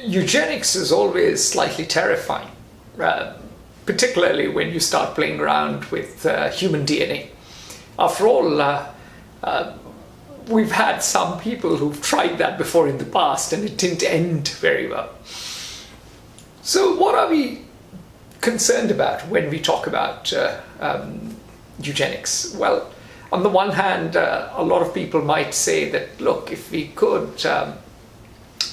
Eugenics is always slightly terrifying, particularly when you start playing around with human DNA. After all, we've had some people who've tried that before in the past and it didn't end very well. So what are we concerned about when we talk about eugenics? Well, on the one hand, a lot of people might say that, look, if we could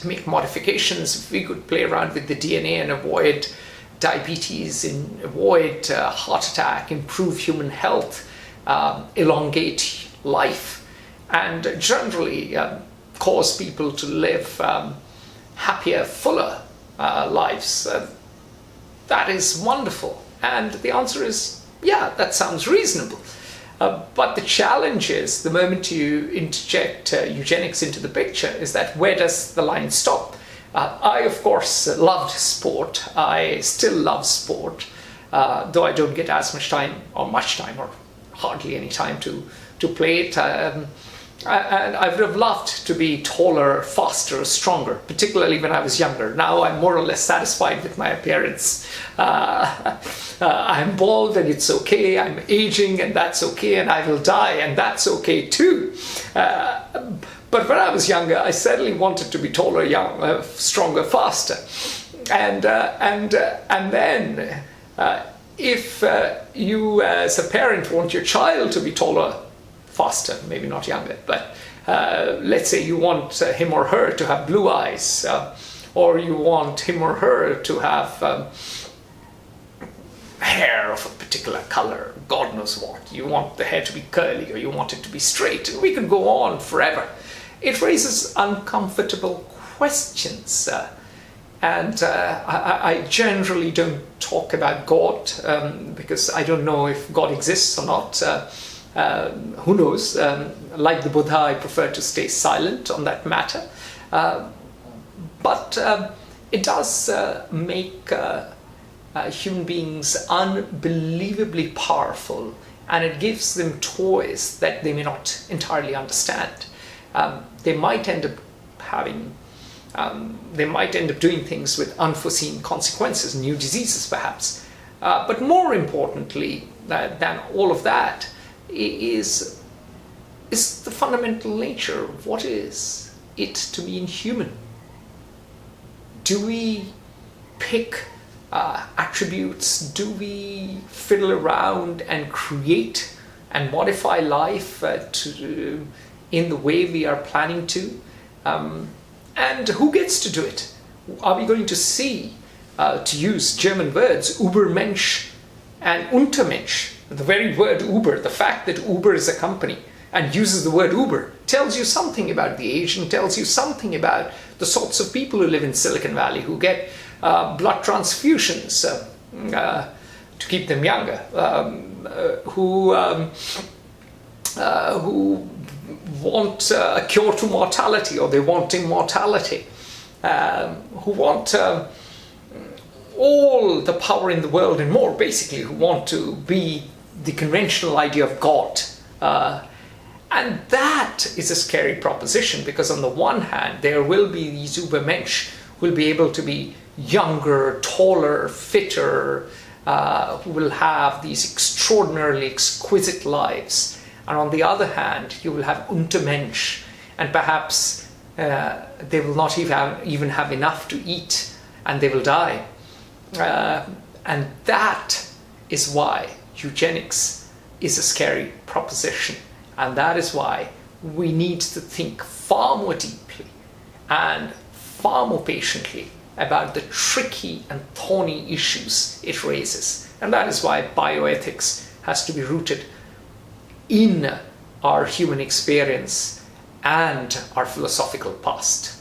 make modifications, if we could play around with the DNA and avoid diabetes, and avoid heart attack, improve human health, elongate life, and generally cause people to live happier, fuller lives, that is wonderful. And the answer is, yeah, that sounds reasonable. But the challenge is, the moment you interject eugenics into the picture, is that where does the line stop? I, of course, loved sport. I still love sport, though I don't get as much time, or hardly any time to play it. And I would have loved to be taller, faster, stronger, particularly when I was younger. Now I'm more or less satisfied with my appearance. I'm bald and it's okay, I'm aging and that's okay, and I will die and that's okay too. But when I was younger, I certainly wanted to be taller, stronger, faster. And then if you as a parent want your child to be taller, faster, maybe not younger, but let's say you want him or her to have blue eyes, or you want him or her to have hair of a particular color, God knows what. You want the hair to be curly, or you want it to be straight, and we can go on forever. It raises uncomfortable questions, and I generally don't talk about God, because I don't know if God exists or not. Who knows? Like the Buddha, I prefer to stay silent on that matter. But it does make human beings unbelievably powerful, and it gives them toys that they may not entirely understand. They might end up doing things with unforeseen consequences, new diseases perhaps. But more importantly than all of that is the fundamental nature of what is it to be inhuman. Do we pick attributes? Do we fiddle around and create and modify life in the way we are planning to? And who gets to do it? Are we going to see, to use German words, Übermensch and Untermensch? The very word Uber, the fact that Uber is a company and uses the word Uber, tells you something about the age and tells you something about the sorts of people who live in Silicon Valley, who get blood transfusions to keep them younger, who want a cure to mortality, or they want immortality, who want all the power in the world and more, basically, who want to be the conventional idea of God. And that is a scary proposition, because on the one hand, there will be these Übermensch who will be able to be younger, taller, fitter, who will have these extraordinarily exquisite lives. And on the other hand, you will have Untermensch, and perhaps they will not even have enough to eat, and they will die. And that is why eugenics is a scary proposition. And that is why we need to think far more deeply and far more patiently about the tricky and thorny issues it raises. And that is why bioethics has to be rooted in our human experience and our philosophical past.